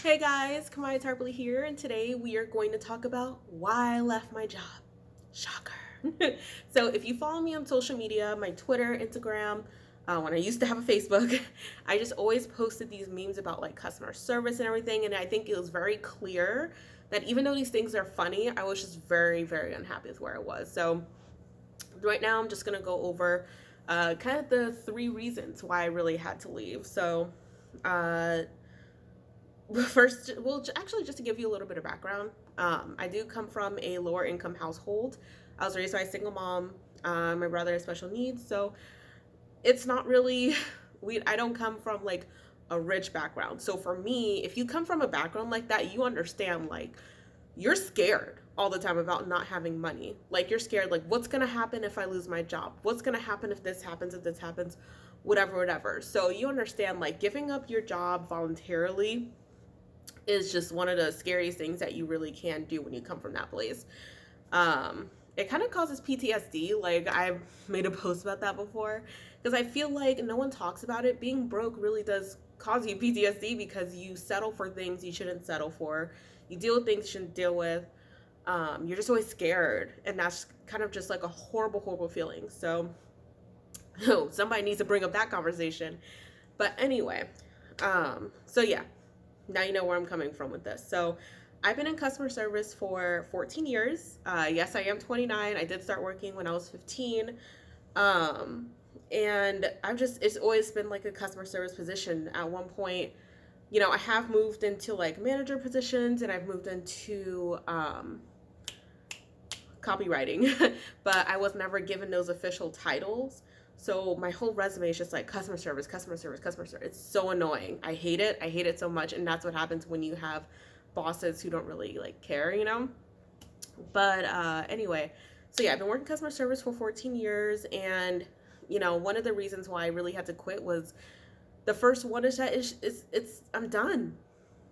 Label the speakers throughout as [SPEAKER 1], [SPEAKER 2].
[SPEAKER 1] Hey guys, Kamaya Tarpley here, and today we are going to talk about why I left my job. Shocker. So, if you follow me on social media, my Twitter, Instagram, when I used to have a Facebook, I just always posted these memes about like customer service and everything, and I think it was very clear that even though these things are funny, I was just very, very unhappy with where I was. So, right now, I'm just going to go over kind of the three reasons why I really had to leave. So, uh, first, well, actually, just to give you a little bit of background, I do come from a lower income household. I was raised by a single mom. My brother has special needs, so it's not really we. I don't come from like a rich background. So for me, if you come from a background like that, you understand like you're scared all the time about not having money. Like you're scared like what's going to happen if I lose my job? What's going to happen if this happens, whatever, whatever. So you understand like giving up your job voluntarily is just one of the scariest things that you really can do when you come from that place. It kind of causes PTSD. Like I've made a post about that before because I feel like no one talks about it. Being broke really does cause you PTSD because you settle for things you shouldn't settle for. You deal with things you shouldn't deal with. You're just always scared, and that's kind of just like a horrible, horrible feeling. So, somebody needs to bring up that conversation. But anyway, so yeah, now you know where I'm coming from with this. So I've been in customer service for 14 years. Yes, I am 29. I did start working when I was 15. Um, and it's always been like a customer service position. At one point, I have moved into like manager positions and I've moved into copywriting, but I was never given those official titles. So my whole resume is just like customer service, customer service, customer service. It's so annoying. I hate it. I hate it so much. And that's what happens when you have bosses who don't really like care. But anyway, so yeah, I've been working customer service for 14 years. And, one of the reasons why I really had to quit was the first one is that I'm done.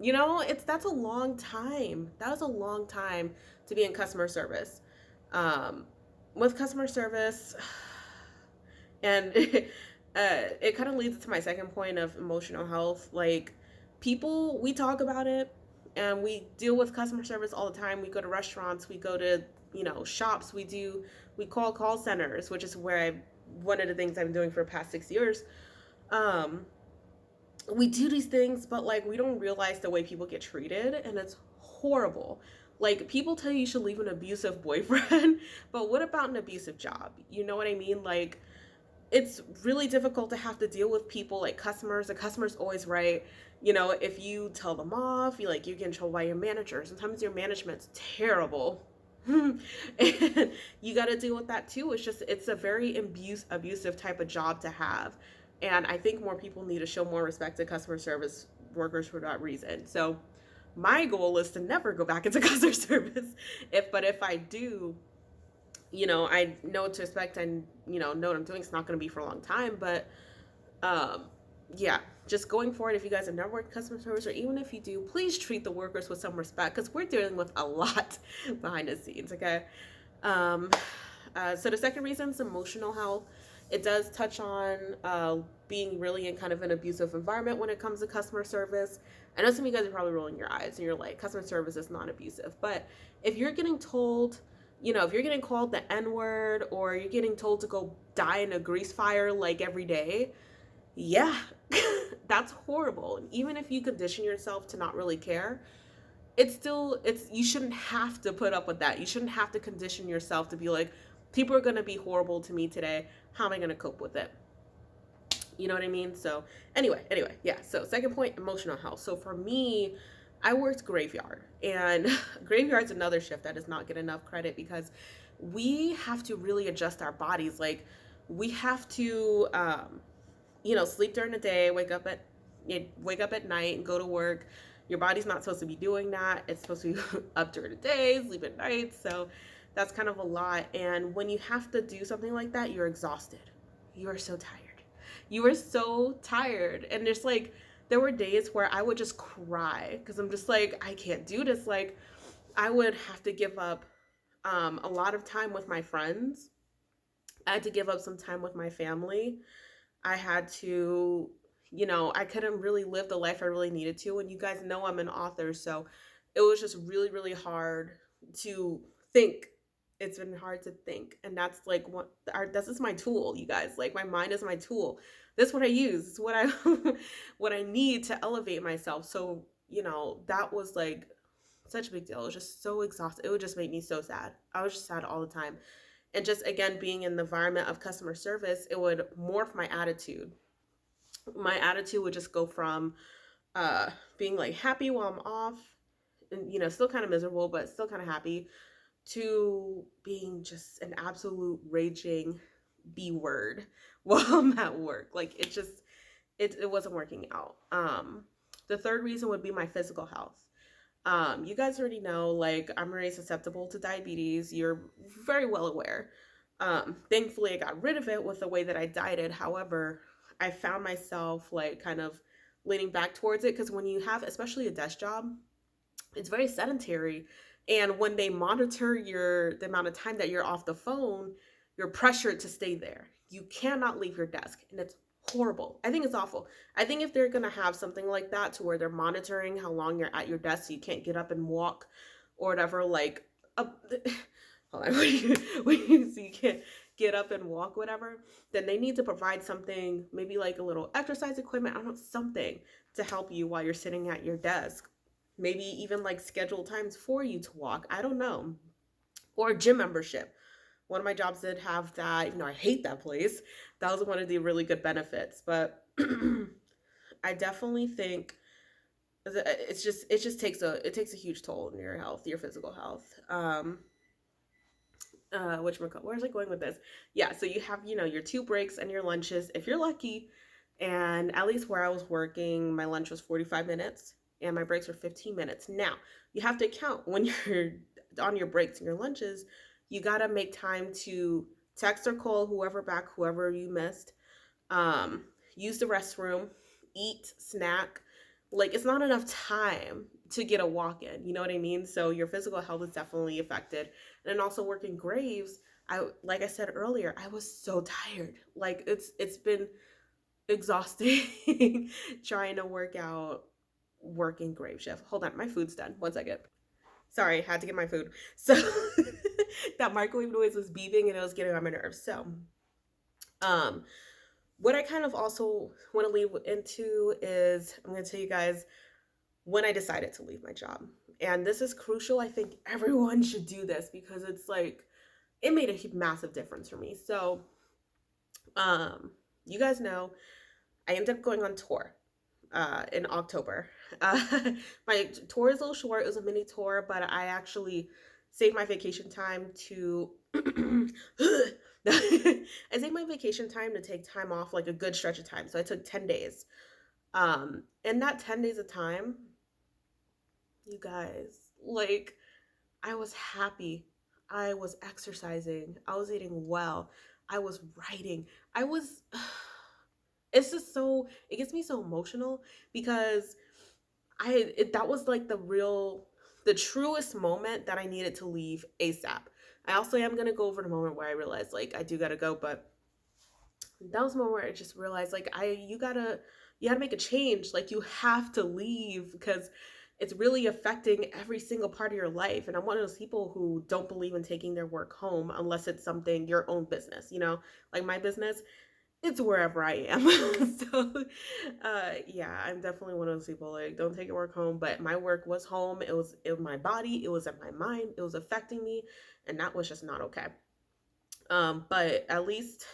[SPEAKER 1] That's a long time. That was a long time to be in customer service. Um, with customer service, and it kind of leads to my second point of emotional health. Like, people, we talk about it and we deal with customer service all the time. We go to restaurants, we go to, shops, we call centers, which is one of the things I've been doing for the past 6 years. Um, we do these things, but like we don't realize the way people get treated, and it's horrible. Like people tell you should leave an abusive boyfriend, but what about an abusive job? You know what I mean? Like it's really difficult to have to deal with people like customers. The customer's always right. If you tell them off, you get in trouble by your manager. Sometimes your management's terrible. And you got to deal with that too. It's a very abusive type of job to have. And I think more people need to show more respect to customer service workers for that reason. So my goal is to never go back into customer service. If I do, I know what to expect and know what I'm doing. It's not going to be for a long time, but um, yeah, just going forward. If you guys have never worked customer service, or even if you do, please treat the workers with some respect because we're dealing with a lot behind the scenes. Okay. Um, so the second reason is emotional health. It does touch on being really in kind of an abusive environment when it comes to customer service. I know some of you guys are probably rolling your eyes and you're like, customer service is not abusive. But if you're getting told, if you're getting called the N word or you're getting told to go die in a grease fire like every day, yeah, that's horrible. And even if you condition yourself to not really care, you shouldn't have to put up with that. You shouldn't have to condition yourself to be like, people are going to be horrible to me today. How am I going to cope with it? You know what I mean? So anyway, yeah. So second point, emotional health. So for me, I worked graveyard, and graveyard's another shift that does not get enough credit because we have to really adjust our bodies. Like we have to, sleep during the day, wake up at night and go to work. Your body's not supposed to be doing that. It's supposed to be up during the day, sleep at night. So that's kind of a lot. And when you have to do something like that, you're exhausted. You are so tired. You are so tired. And there were days where I would just cry because I'm just like, I can't do this. Like, I would have to give up a lot of time with my friends. I had to give up some time with my family. I had to, I couldn't really live the life I really needed to. And you guys know I'm an author, so it was just really, really hard to think. It's been hard to think. And that's like this is my tool, you guys. Like, my mind is my tool. That's what I use. It's what I what I need to elevate myself. So, that was like such a big deal. It was just so exhausting. It would just make me so sad. I was just sad all the time. And just again, being in the environment of customer service, it would morph my attitude. My attitude would just go from being like happy while I'm off, and still kind of miserable, but still kind of happy, to being just an absolute raging B word while I'm at work. Like, it wasn't working out. The third reason would be my physical health. You guys already know, like, I'm very susceptible to diabetes. You're very well aware. Thankfully, I got rid of it with the way that I dieted. However, I found myself like kind of leaning back towards it, because when you have, especially a desk job, it's very sedentary. And when they monitor the amount of time that you're off the phone, you're pressured to stay there. You cannot leave your desk, and it's horrible. I think it's awful. I think if they're going to have something like that, to where they're monitoring how long you're at your desk, so you can't get up and walk or whatever, like, hold on, so you can't get up and walk, whatever, then they need to provide something, maybe like a little exercise equipment, I don't know, something to help you while you're sitting at your desk. Maybe even like scheduled times for you to walk. I don't know. Or a gym membership. One of my jobs did have that, even though I hate that place. That was one of the really good benefits. But I definitely think it just takes a huge toll on your health, your physical health. Where's I going with this? Yeah, so you have, your 2 breaks and your lunches if you're lucky. And at least where I was working, my lunch was 45 minutes and my breaks were 15 minutes. Now, you have to count when you're on your breaks and your lunches. You got to make time to text or call whoever you missed, um, use the restroom, eat, snack. Like, it's not enough time to get a walk in. You know what I mean? So your physical health is definitely affected. And then also working graves, like I said earlier, I was so tired. Like, it's been exhausting trying to work out working grave shift. Hold on, my food's done. 1 second. Sorry, had to get my food. So that microwave noise was beeping and it was getting on my nerves. So, um, what I kind of also want to lead into is, I'm going to tell you guys when I decided to leave my job. And this is crucial. I think everyone should do this, because it's like, it made a massive difference for me. So, you guys know, I ended up going on tour in October. My tour is a little short. It was a mini tour, but I actually saved my vacation time to I saved my vacation time to take time off, like a good stretch of time. So I took 10 days. In that 10 days of time, you guys, like, I was happy. I was exercising. I was eating well. I was writing. I was it's just it gets me so emotional, because that was like the truest moment that I needed to leave ASAP. I also am going to go over the moment where I realized, like, I do got to go, but that was the moment where I just realized, like, you gotta make a change. Like, you have to leave, because it's really affecting every single part of your life. And I'm one of those people who don't believe in taking their work home unless it's something, your own business, like my business, it's wherever I am. So, yeah, I'm definitely one of those people, like, don't take your work home. But my work was home. It was in my body. It was in my mind. It was affecting me. And that was just not okay. But at least,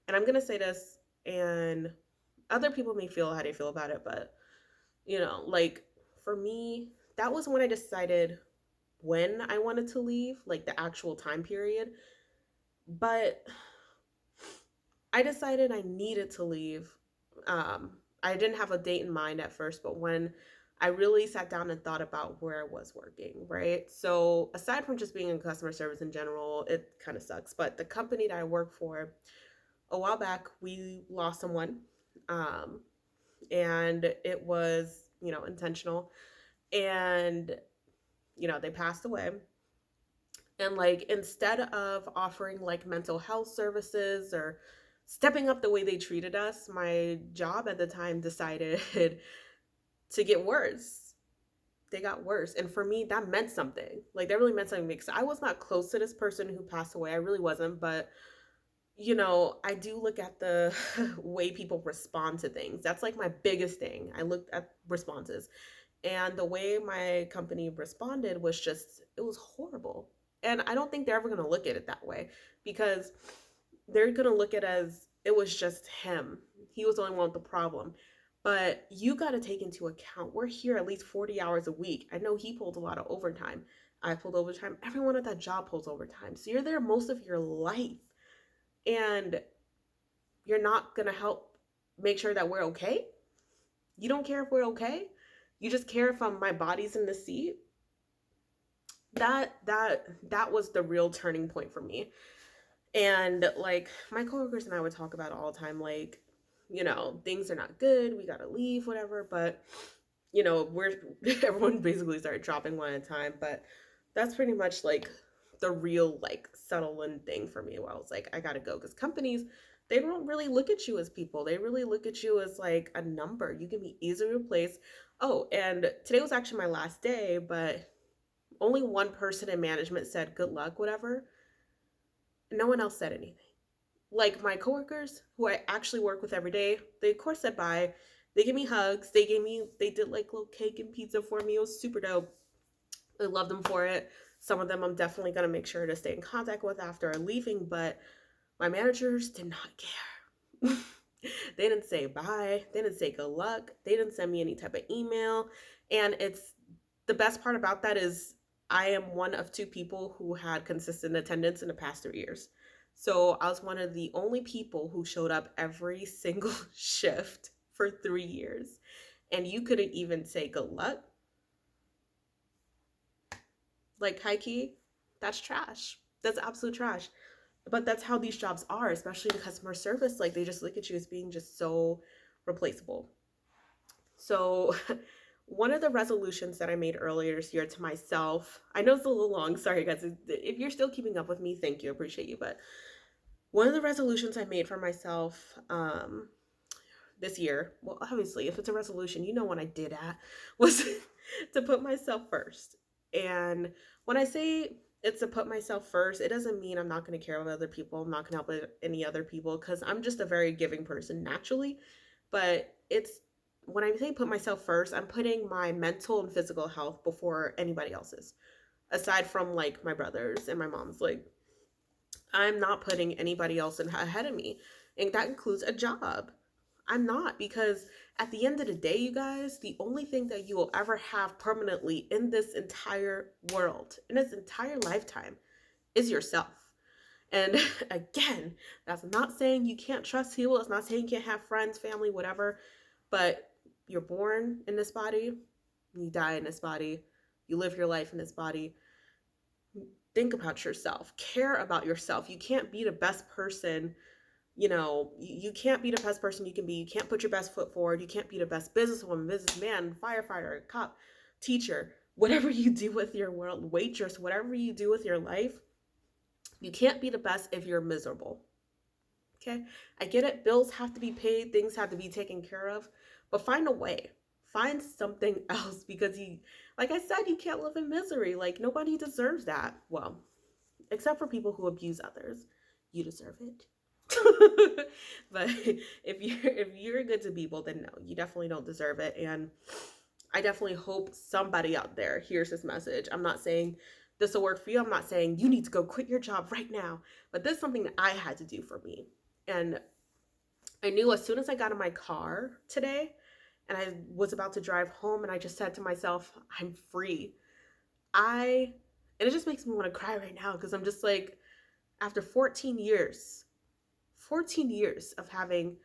[SPEAKER 1] and I'm going to say this, and other people may feel how they feel about it, but, like, for me, that was when I decided when I wanted to leave, like the actual time period. But I decided I needed to leave. I didn't have a date in mind at first, but when I really sat down and thought about where I was working, right? So aside from just being in customer service in general, it kind of sucks. But the company that I work for, a while back, we lost someone. Um, and it was, intentional. And, they passed away. And, like, instead of offering like mental health services or stepping up the way they treated us, my job at the time decided to get worse. They got worse. And for me, that meant something. Like, that really meant something because I was not close to this person who passed away. I really wasn't. But, I do look at the way people respond to things. That's like my biggest thing. I looked at responses. And the way my company responded was just, it was horrible. And I don't think they're ever going to look at it that way because they're going to look at it as it was just him. He was the only one with the problem. But you got to take into account, we're here at least 40 hours a week. I know he pulled a lot of overtime. I pulled overtime. Everyone at that job pulls overtime. So you're there most of your life. And you're not going to help make sure that we're okay. You don't care if we're okay. You just care if my body's in the seat. That was the real turning point for me. And like my coworkers and I would talk about it all the time, like, things are not good, we gotta leave, whatever. But we're everyone basically started dropping one at a time. But that's pretty much like the real like settling thing for me, where I was like, I gotta go. Because companies, they don't really look at you as people. They really look at you as like a number. You can be easily replaced. Oh, and today was actually my last day, but only one person in management said good luck, whatever. No one else said anything. Like my coworkers who I actually work with every day, they of course said bye. They gave me hugs. They did like little cake and pizza for me. It was super dope. I love them for it. Some of them I'm definitely going to make sure to stay in contact with after leaving, but my managers did not care. They didn't say bye. They didn't say good luck. They didn't send me any type of email. And it's the best part about that is I am one of two people who had consistent attendance in the past 3 years. So I was one of the only people who showed up every single shift for 3 years. And you couldn't even say good luck. Like, high key, that's trash. That's absolute trash. But that's how these jobs are, especially in customer service. Like, they just look at you as being just so replaceable. So one of the resolutions that I made earlier this year to myself, I know it's a little long, sorry guys, if you're still keeping up with me, thank you, appreciate you. But one of the resolutions I made for myself this year, well, obviously, if it's a resolution, you know what I did at, was to put myself first. And when I say it's to put myself first, it doesn't mean I'm not going to care about other people. I'm not going to help any other people because I'm just a very giving person naturally. But it's when I say put myself first, I'm putting my mental and physical health before anybody else's. Aside from like my brothers and my mom's, like I'm not putting anybody else ahead of me. And that includes a job. I'm not, because at the end of the day, you guys, the only thing that you will ever have permanently in this entire world, in this entire lifetime, is yourself. And again, that's not saying you can't trust people. It's not saying you can't have friends, family, whatever. But you're born in this body, you die in this body, you live your life in this body. Think about yourself. Care about yourself. You can't be the best person. You can't be the best person you can be. You can't put your best foot forward. You can't be the best businesswoman, businessman, firefighter, cop, teacher, whatever you do with your world, waitress, whatever you do with your life. You can't be the best if you're miserable. Okay? I get it. Bills have to be paid. Things have to be taken care of. But find a way. Find something else, because like I said, you can't live in misery. Like, nobody deserves that. Well, except for people who abuse others. You deserve it. But if you're good to people, then no, you definitely don't deserve it. And I definitely hope somebody out there hears this message. I'm not saying this will work for you. I'm not saying you need to go quit your job right now. But this is something that I had to do for me. And I knew as soon as I got in my car today and I was about to drive home, and I just said to myself, I'm free. And it just makes me want to cry right now, because I'm just like, after 14 years of having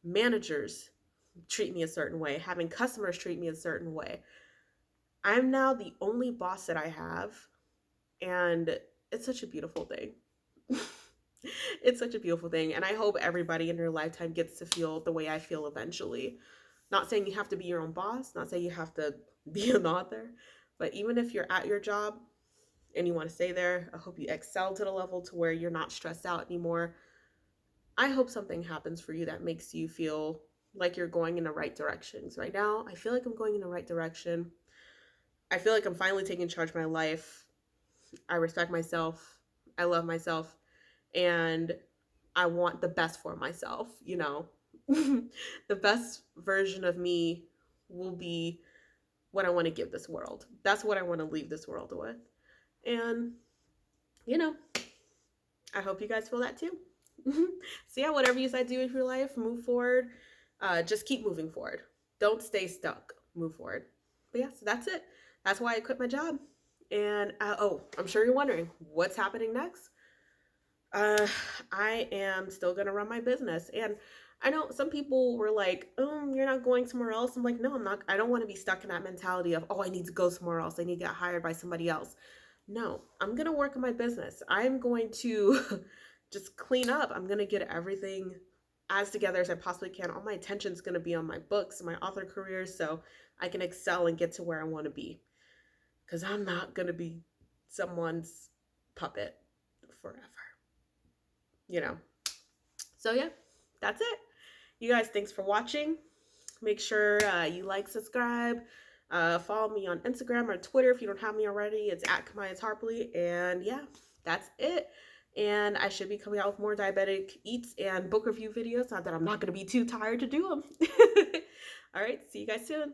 [SPEAKER 1] managers treat me a certain way, having customers treat me a certain way, I'm now the only boss that I have. And it's such a beautiful thing. It's such a beautiful thing. And I hope everybody in their lifetime gets to feel the way I feel eventually. Not saying you have to be your own boss, not saying you have to be an author, but even if you're at your job and you want to stay there, I hope you excel to the level to where you're not stressed out anymore. I hope something happens for you that makes you feel like you're going in the right direction. So right now, I feel like I'm going in the right direction. I feel like I'm finally taking charge of my life. I respect myself. I love myself. And I want the best for myself, you know. The best version of me will be what I want to give this world. That's what I want to leave this world with. And, you know, I hope you guys feel that too. So, yeah, whatever you decide to do with your life, move forward. Just keep moving forward. Don't stay stuck. Move forward. But yeah, so that's it. That's why I quit my job. And oh, I'm sure you're wondering what's happening next. uh, I am still gonna run my business. And I know some people were like, "Oh, you're not going somewhere else." I'm like, "No, I'm not. I don't want to be stuck in that mentality of, oh, I need to go somewhere else. I need to get hired by somebody else." No, I'm gonna work on my business. I'm going to just clean up. I'm gonna get everything as together as I possibly can. All my attention's gonna be on my books, my author career, so I can excel and get to where I want to be. Because I'm not gonna be someone's puppet forever. You know. So yeah, that's it. You guys, thanks for watching. Make sure you like, subscribe, follow me on Instagram or Twitter if you don't have me already. It's at Kamias Harpley. And yeah, that's it. And I should be coming out with more diabetic eats and book review videos. Not that I'm not going to be too tired to do them. All right, see you guys soon.